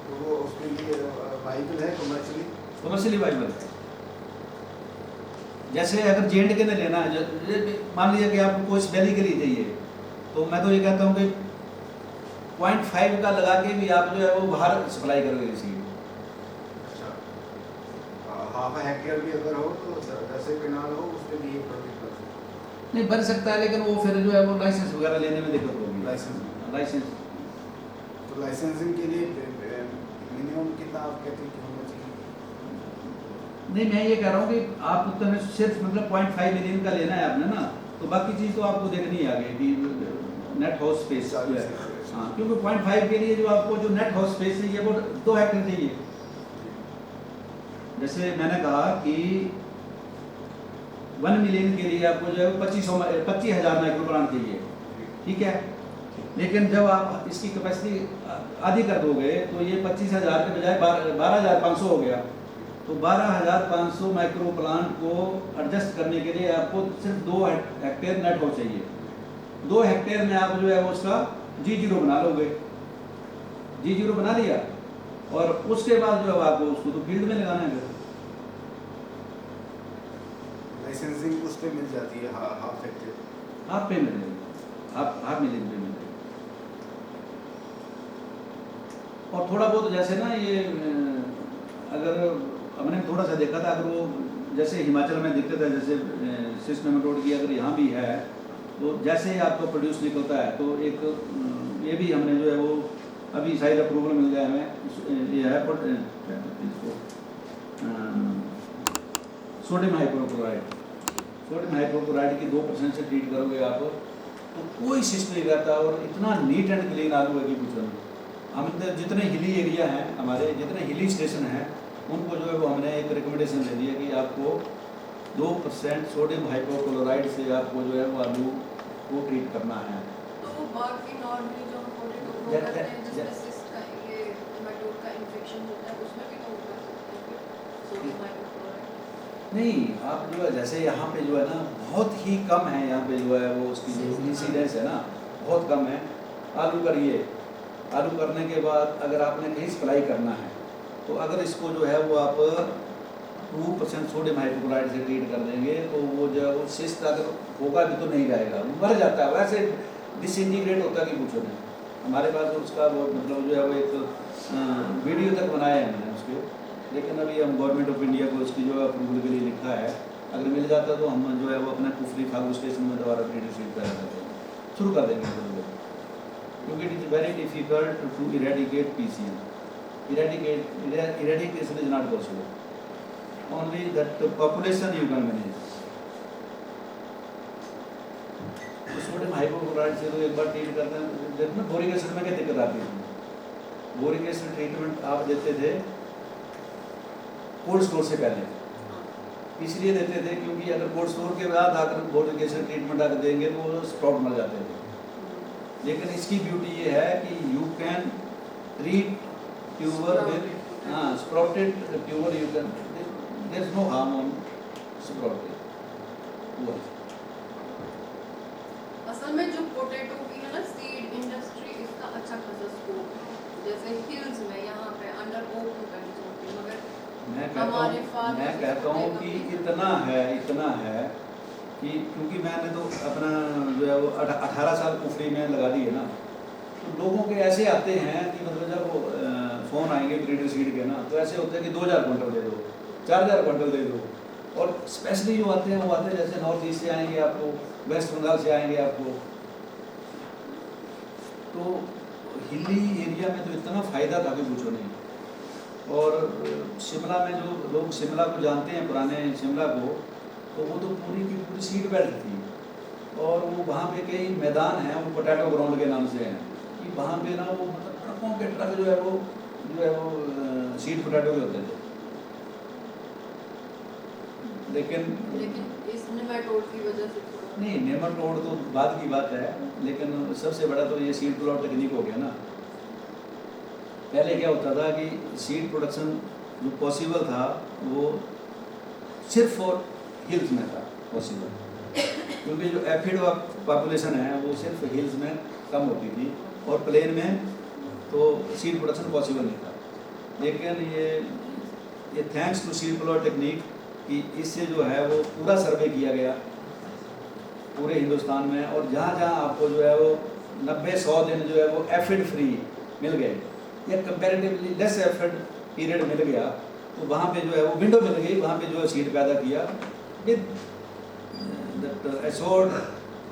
S3: तो वो उसके लिए वाइबल है
S2: कमर्शियली वाइबल है। जैसे अगर J&K के ने लेना है, मान लीजिए कि आपको कोई वैली के लिए चाहिए, तो मैं तो ये कहता हूँ कि 0.5 का लगा के भी आप जो है वो बाहर सप्लाई करोगे सीड।
S3: अच्छा, हाफ हेक्टेयर भी अगर हो तो 10 कनाल हो उस पर भी ये प्रोडक्ट कर सकते
S2: नहीं बन सकता है, लेकिन वो फिर जो है वो लाइसेंस वगैरह लेने में दिक्कत होगी। लाइसेंस
S3: तो लाइसेंसिंग के लिए मिनिमम कितना आप कहते हैं कि होना चाहिए?
S2: नहीं, मैं ये कह रहा हूँ कि आप तो सिर्फ मतलब 0.5 मिलियन का लेना है आपने ना, तो बाकी चीज़ तो आपको देखनी है आगे कि नेट हाउस स्पेस जो है। हाँ, क्योंकि 0.5 के लिए जो आपको जो नेट हाउस स्पेस चाहिए वो 2 हेक्टेयर चाहिए। जैसे मैंने कहा कि 1 मिलियन के लिए आपको जो है 25,000 माइक्रो प्लांट चाहिए, ठीक है। लेकिन जब आप इसकी कैपेसिटी आधी कर दोगे तो ये 25,000 के बजाय 12,500 हो गया। तो 12,500 माइक्रो प्लांट को एडजस्ट करने के लिए आपको सिर्फ 2 हेक्टेयर नेट हाउस चाहिए। 2 हेक्टेयर में आप जो है वो उसका G0 बना लोगे। G0 बना लिया और उसके बाद जो है आपको उसको तो फील्ड में लगाना है।
S3: लाइसेंसिंग उस पे मिल जाती है हाफ हेक्टेयर,
S2: हाफ पे मिलेगी, हाफ मिलियन पे मिलेगी। और थोड़ा बहुत जैसे ना ये अगर हमने थोड़ा सा देखा था, अगर वो जैसे हिमाचल में दिक्कत है, जैसे सिस्टम रोड की अगर यहाँ भी है तो जैसे ही आपको प्रोड्यूस निकलता है तो एक ये भी हमने जो है वो अभी शायद अप्रूवल मिल गया हमें। ये है इसको सोडियम हाइपोक्लोराइड। सोडियम हाइपोक्लोराइड की 2% से ट्रीट करोगे आप तो कोई सिस्टम नहीं रहता और इतना नीट एंड क्लीन आलू है कि कुछ नहीं। हम जितने हिली एरिया हैं, हमारे जितने हिली स्टेशन हैं, उनको जो है वो हमने एक रिकमेंडेशन दे दी है कि आपको 2% सोडियम हाइपोक्लोराइड से आपको जो है वो आलू को ट्रीट करना है।
S1: तो बाकी नॉर्मली जो हम पोटैटो ग्रो करते हैं जिसमें सिस्ट का ये टोमेटो का इन्फेक्शन होता है उसमें भी तो कर सकते हैं सोडियम हाइपोक्लोराइड।
S2: नहीं, आप जो है जैसे यहाँ पे जो है ना बहुत ही कम है, यहाँ पे जो है वो उसकी जो इंसिडेंस है ना बहुत कम है। आलू करिए, आलू करने के बाद अगर आपने कहीं सप्लाई करना है तो अगर इसको जो है वो आप 2% सोडियम हाइपोक्लोराइड से ट्रीट कर देंगे तो वो जो है वो सिस्ट अगर होगा भी तो नहीं रहेगा, वो मर जाता है, वैसे डिसइंटीग्रेट होता कि कुछ नहीं। हमारे पास उसका वो मतलब जो है वो एक वीडियो तक बनाया है मैंने उसके, लेकिन अभी हम गवर्नमेंट ऑफ इंडिया को उसकी जो अप्रूवल के लिए लिखा है
S4: अगर मिल जाता तो हम जो है वो अपने कुफरी फागू स्टेशन में दोबारा ब्रीडर सीड पैदा करते हैं, शुरू कर देंगे क्योंकि it is very difficult to eradicate PCM. Eradication is not possible. Only that population you can manage. Sodium hypochlorite से तो एक बार ट्रीट करते हैं, जब ना बोरिक एसिड में क्या दिक्कत आती है, बोरिक एसिड ट्रीटमेंट आप देते थे कोल्ड स्टोर से पहले, इसलिए देते थे क्योंकि अगर कोल्ड स्टोर के बाद आकर बोरिक एसिड ट्रीटमेंट आकर देंगे तो वो स्प्राउट मर जाते थे. लेकिन इसकी ब्यूटी ये है कि you can treat tuber with sprouted tuber, you can, there is no harm on sprouted.
S1: असल में जो पोटैटो की है ना सीड इंडस्ट्री, इसका अच्छा खासा स्कोप है. जैसे हिल्स में यहाँ पे अंडर ओपन कंडीशन होती है, मगर
S4: मैं कहता हूँ कि इतना है कि क्योंकि मैंने तो अपना जो है वो 18 साल कुफरी में लगा दी है ना, तो लोगों के ऐसे आते हैं कि मतलब जब वो फ़ोन आएंगे ब्रीडर सीड के ना, तो ऐसे होते हैं कि 2000 क्विंटल दे दो, 4000 क्विंटल दे दो. और स्पेशली जो आते हैं वो आते हैं जैसे नॉर्थ ईस्ट से आएंगे, आपको वेस्ट बंगाल से आएंगे आपको, तो हिली एरिया में तो इतना फ़ायदा था कि पूछो नहीं. और शिमला में जो लोग शिमला को जानते हैं, पुराने शिमला को, तो वो तो पूरी की पूरी सीड बेल्ट थी. और वो वहाँ पे कई मैदान हैं, वो पोटैटो ग्राउंड के नाम से हैं, कि वहाँ पे ना वो मतलब ट्रकों के ट्रक जो है वो सीड पोटैटो के होते थे. लेकिन
S1: इस नेमाटोड की वजह से
S4: नहीं, नेमाटोड तो बाद की बात है, लेकिन सबसे बड़ा तो ये सीड प्लॉट टेक्निक हो गया ना. पहले क्या होता था कि सीड प्रोडक्शन जो पॉसिबल था वो सिर्फ और हिल्स में था पॉसिबल, क्योंकि जो एफिड पॉपुलेशन है वो सिर्फ हिल्स में कम होती थी और प्लेन में तो सीड प्रोडक्शन पॉसिबल नहीं था. लेकिन ये thanks to seed plot technique कि इससे जो है वो पूरा सर्वे किया गया पूरे हिंदुस्तान में, और जहाँ जहाँ आपको जो है वो 90-100 दिन जो है वो एफिड फ्री मिल गए या कंपैरेटिवली लेस एफिड पीरियड मिल गया, तो वहाँ पे जो है वो विंडो मिल गई, वहाँ पे जो है सीड पैदा किया with that assured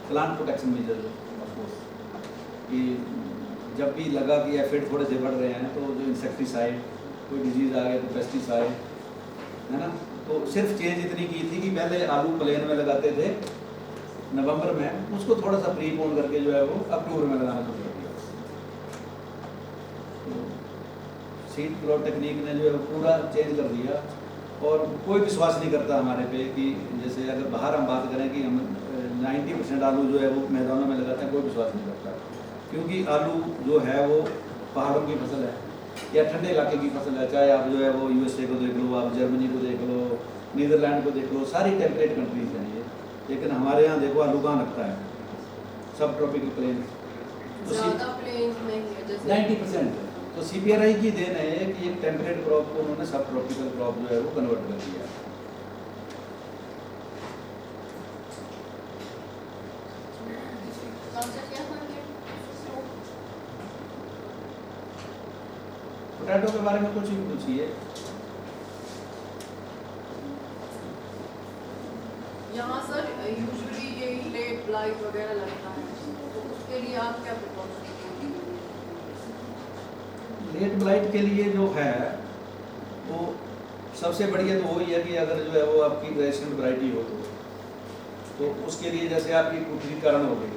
S4: plant protection major. Of course कि जब भी लगा कि एफिड थोड़े से बढ़ रहे हैं तो जो इंसेक्टिसाइड, कोई डिजीज़ आ गया तो पेस्टिसाइड, है ना. तो सिर्फ चेंज इतनी की थी कि पहले आलू प्लेन में लगाते थे नवंबर में, उसको थोड़ा सा प्रीपोन करके जो है वो अक्टूबर में लगाना शुरू कर दिया. तो सीड प्लॉट टेक्निक ने जो है पूरा चेंज कर दिया. और कोई विश्वास नहीं करता हमारे पे कि जैसे अगर बाहर हम बात करें कि हम 90% आलू जो है वो मैदानों में लगाते हैं, कोई विश्वास नहीं करता, क्योंकि आलू जो है वो पहाड़ों की फसल है या ठंडे इलाके की फसल है. चाहे आप जो है वो USA को देख लो, आप जर्मनी को देख लो, नीदरलैंड को देख लो, सारी टेम्परेट कंट्रीज हैं ये. लेकिन हमारे यहाँ देखो आलू कहाँ लगता है, सब ट्रॉपिकल प्लेन,
S1: ज़्यादा प्लेन्स नहीं है जैसे
S4: 90%. तो CPRI की देन है कि एक टेम्परेट क्रॉप को उन्होंने सब ट्रॉपिकल क्रॉप जो है वो कन्वर्ट कर दिया. पोटैटो के बारे में कुछ भी पूछिए.
S1: यहाँ सर यूजुअली ये लेट ब्लाइट वगैरह लगता है, तो उसके लिए आप क्या प्रिकॉशन लेंगे?
S4: लेट ब्लाइट के लिए जो है वो सबसे बढ़िया तो वही है कि अगर जो है वो आपकी रेजिस्टेंट वैरायटी हो तो उसके लिए जैसे आपकी कुफरी करण हो गई,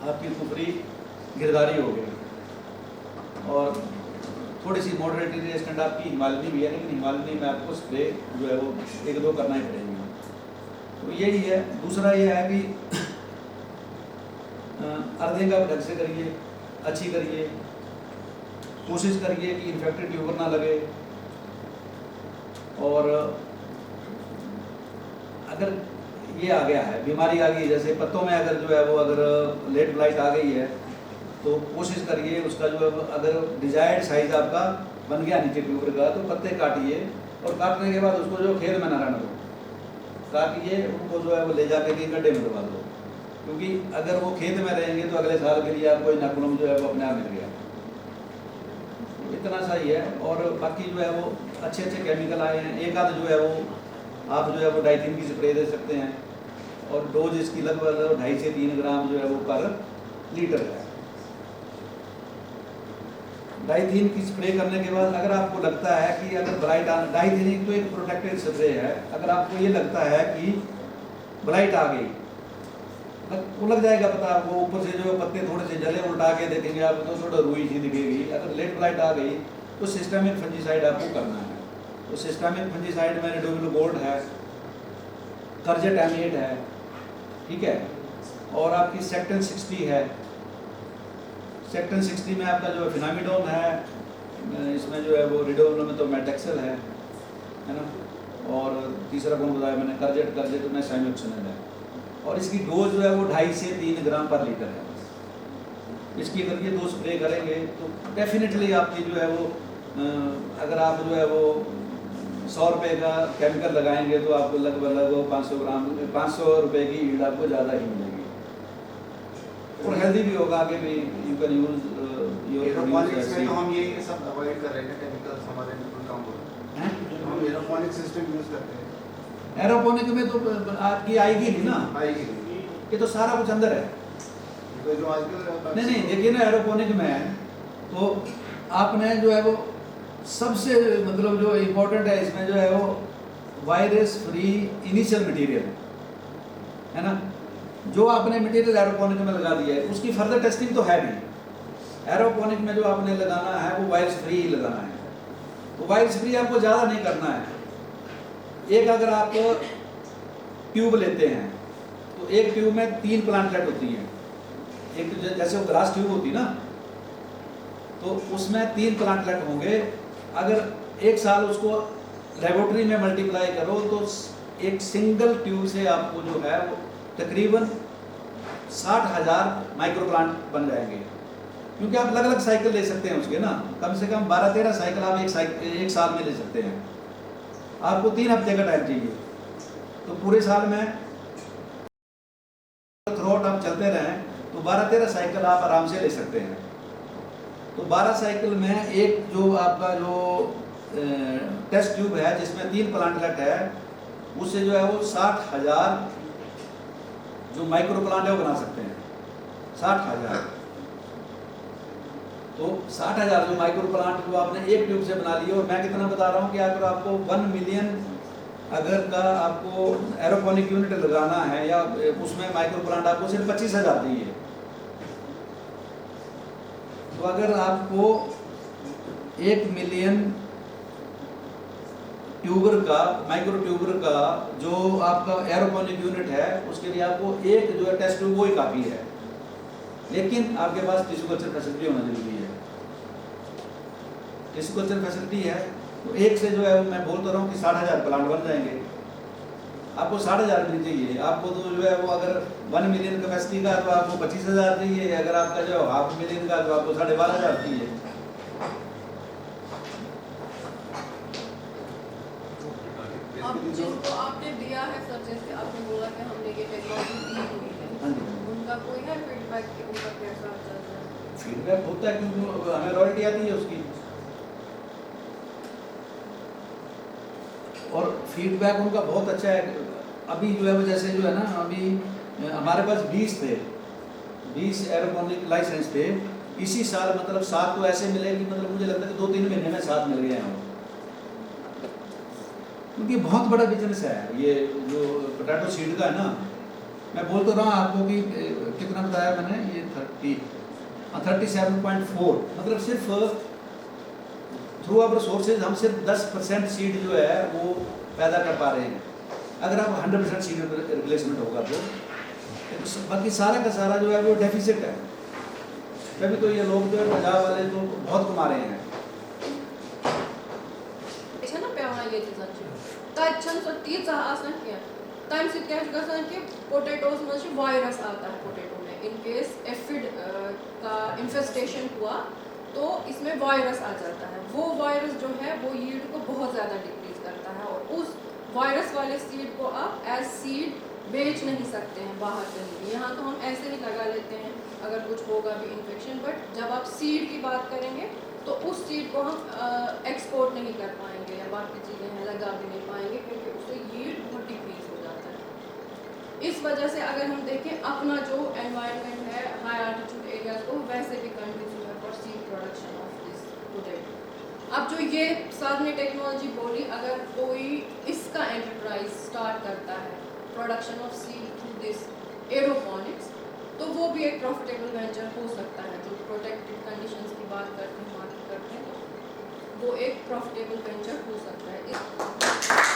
S4: आपकी कुफरी गिरदारी हो गई, और थोड़ी सी मॉडरेटली रेजिस्टेंट आपकी हिमालयनी भी है, लेकिन हिमालयनी में आपको स्प्रे जो है वो 1-2 करना ही पड़ेगा. तो यही है. दूसरा ये है कि अर्थिंग आप ढंग से करिए, अच्छी करिए, कोशिश करिए कि इन्फेक्टेड ट्यूबर ना लगे. और अगर ये आ गया है, बीमारी आ गई है, जैसे पत्तों में अगर जो है वो अगर लेट ब्लाइट आ गई है, तो कोशिश करिए उसका जो है अगर डिजायर्ड साइज आपका बन गया नीचे ट्यूबर का, तो पत्ते काटिए, और काटने के बाद उसको जो खेत में ना रहने दो, काटिए उनको जो है वो ले जाके के गड्ढे में दबा दो, क्योंकि अगर वो खेत में रहेंगे तो अगले साल के लिए आपको नकुलम जो है वो अपने आप मिल गया. इतना सा ही है. और बाकी जो है वो अच्छे केमिकल आए हैं, एक आध जो है वो आप जो है वो डाइथिन की स्प्रे दे सकते हैं, और डोज इसकी लगभग 2.5 से 3 ग्राम जो है वो पर लीटर है। डाइथिन की स्प्रे करने के बाद अगर आपको लगता है कि अगर ब्लाइट आना, डाइथिन तो एक प्रोटेक्टेड स्प्रे है, अगर आपको ये लगता है कि ब्लाइट आ गई, वो लग जाएगा पता आपको, ऊपर से जो पत्ते थोड़े से जले उल्टा के देखेंगे आप तो थोड़ा रुई सी दिखेगी। अगर लेट ब्लाइट आ गई तो सिस्टेमिक फंजीसाइड आपको करना है। तो सिस्टेमिक फंजीसाइड में रिडोमिल गोल्ड है, कर्जेटामिएट है, ठीक है, और आपकी सेक्टन 60 है। सेक्टन 60 में आपका जो फिनामिडोन है, इसमें जो है वो रिडोमिल में तो मेटेक्सल है ना, और तीसरा कौन बताया मैंने, कर्जेट में साइमोक्सिनिन है, और इसकी डोज जो है वो 2.5 से 3 ग्राम पर लीटर है। इसकी अगर ये 2 स्प्रे करेंगे तो डेफिनेटली आपकी जो है वो अगर आप जो है वो 100 रुपये का केमिकल लगाएंगे तो आपको लगभग 500 रुपये की ईल्ड आपको ज़्यादा ही मिलेगी, और हेल्दी भी होगा। आगे भी यू कैन यूज
S3: एरोपॉनिक्स में तो हम ये सब अवॉइड कर रहे हैं, केमिकल्स हमारे बिल्कुल कम हो रहे हैं, हम एरोपॉनिक सिस्टम यूज करते हैं।
S4: एरोपोनिक में तो आपकी आएगी नहीं ना,
S3: आएगी
S4: ये तो सारा कुछ अंदर है।
S3: तो जो आजकल
S4: नहीं देखिए ना, एरोपोनिक में तो आपने जो है वो सबसे मतलब जो इम्पोर्टेंट है इसमें जो है वो वायरस फ्री इनिशियल मटेरियल है ना, जो आपने मटेरियल एरोपोनिक में लगा दिया है उसकी फर्दर टेस्टिंग तो है नहीं। एरोपोनिक में जो आपने लगाना है वो वायरस फ्री ही लगाना है, तो वायरस फ्री आपको ज़्यादा नहीं करना है। एक अगर आप ट्यूब लेते हैं तो एक ट्यूब में 3 प्लांटलेट होती हैं, एक तो जैसे वो ग्लास ट्यूब होती ना, तो उसमें 3 प्लांटलेट होंगे। अगर एक साल उसको लेबोरेटरी में मल्टीप्लाई करो तो एक सिंगल ट्यूब से आपको जो है वो तकरीबन 60,000 माइक्रो प्लांट बन जाएंगे, क्योंकि आप अलग अलग साइकिल ले सकते हैं उसके ना, कम से कम 12-13 साइकिल आप एक साल में ले सकते हैं। आपको 3 हफ्ते का टाइम चाहिए, तो पूरे साल में थ्रोट आप चलते रहें तो 12-13 साइकिल आप आराम से ले सकते हैं। तो 12 साइकिल में एक जो आपका जो टेस्ट ट्यूब है जिसमें 3 प्लांटलेट है, उससे जो है वो 60,000 जो माइक्रो प्लांट है वो बना सकते हैं। 60,000, तो 60,000 जो माइक्रो प्लांट जो आपने एक ट्यूब से बना लिए, और मैं कितना बता रहा हूँ कि अगर आपको 1 मिलियन अगर का आपको एरोपोनिक यूनिट लगाना है या उसमें माइक्रो प्लांट आपको सिर्फ 25,000 चाहिए। तो अगर आपको 1 मिलियन ट्यूबर का माइक्रो ट्यूबर का जो आपका एरोपोनिक यूनिट है उसके लिए आपको एक जो है टेस्ट ट्यूब वो ही काफ़ी है, लेकिन आपके पास टिश्यू कल्चर फैसिलिटी होना जरूरी है। टिश्यू कल्चर फैसिलिटी है तो एक से जो है मैं बोल तो रहा हूँ कि 60,000 प्लांट बन जाएंगे। आपको 60,000 मिल चाहिए, आपको तो जो है वो अगर 1 मिलियन कैपेसिटी का तो आपको 25,000 चाहिए, अगर आपका जो 500 मिलियन का तो आपको 12,500 चाहिए।
S1: अब जिसको आपने दिया है सर, जैसे आपने बोला कि हमने ये टेक्नोलॉजी दी हुई है,
S4: हाँ जी,
S1: उनका कोई है फीडबैक कि उनका कैसा चल रहा है?
S4: फीडबैक होता है क्योंकि हमें रॉयल्टी आती है उसकी, और फीडबैक उनका बहुत अच्छा है। अभी जो है वो जैसे जो है ना, अभी हमारे पास 20 एरोपोनिक लाइसेंस थे, इसी साल मतलब 7 तो ऐसे मिले कि मतलब मुझे लगता है कि 2-3 महीने में 7 मिल गए हैं, क्योंकि बहुत बड़ा बिजनेस है ये जो पोटैटो सीड का है ना। मैं बोल तो रहा हूँ आपको कि कितना बताया मैंने, ये 37.4, मतलब सिर्फ थ्रू आवर सोर्सेज हम सिर्फ 10% सीड जो है वो पैदा कर पा रहे हैं। अगर आप 100% सीड रिप्लेसमेंट होगा तो बाकी सारा का सारा जो है वो डेफिसिट है। तभी तो ये लोग जो है पंजाब वाले तो बहुत कमा रहे हैं।
S1: ये तन सो तीजा आसान तम सि पोटैटोज मज वायरस आता है पोटैटो में। इन केस एफिड का इन्फेस्टेशन हुआ तो इसमें वायरस आ जाता है। वो वायरस जो है वो यील्ड को बहुत ज़्यादा डिक्रीज करता है, और उस वायरस वाले सीड को आप एज सीड बेच नहीं सकते हैं बाहर कहीं भी। यहाँ तो हम ऐसे ही लगा लेते हैं अगर कुछ होगा भी इन्फेक्शन, बट जब आप सीड की बात करेंगे तो उस सीड को हम एक्सपोर्ट नहीं कर पाएंगे या बाकी चीज़ें हैं लगा भी नहीं पाएंगे, क्योंकि उससे यील्ड बहुत डिक्रीज हो जाता है। इस वजह से अगर हम देखें अपना जो एनवायरनमेंट है हाई एल्टीट्यूड एरियाज को वैसे भी कंडीशन है for seed production of this today. अब जो ये साधने टेक्नोलॉजी बोली, अगर कोई इसका एंटरप्राइज स्टार्ट करता है production of seed through this aeroponics, तो वो भी एक प्रॉफिटेबल वेंचर हो सकता है। जो प्रोटेक्टेड कंडीशंस की बात करते हैं, मार्केट करते हैं, वो एक प्रॉफिटेबल वेंचर हो सकता है।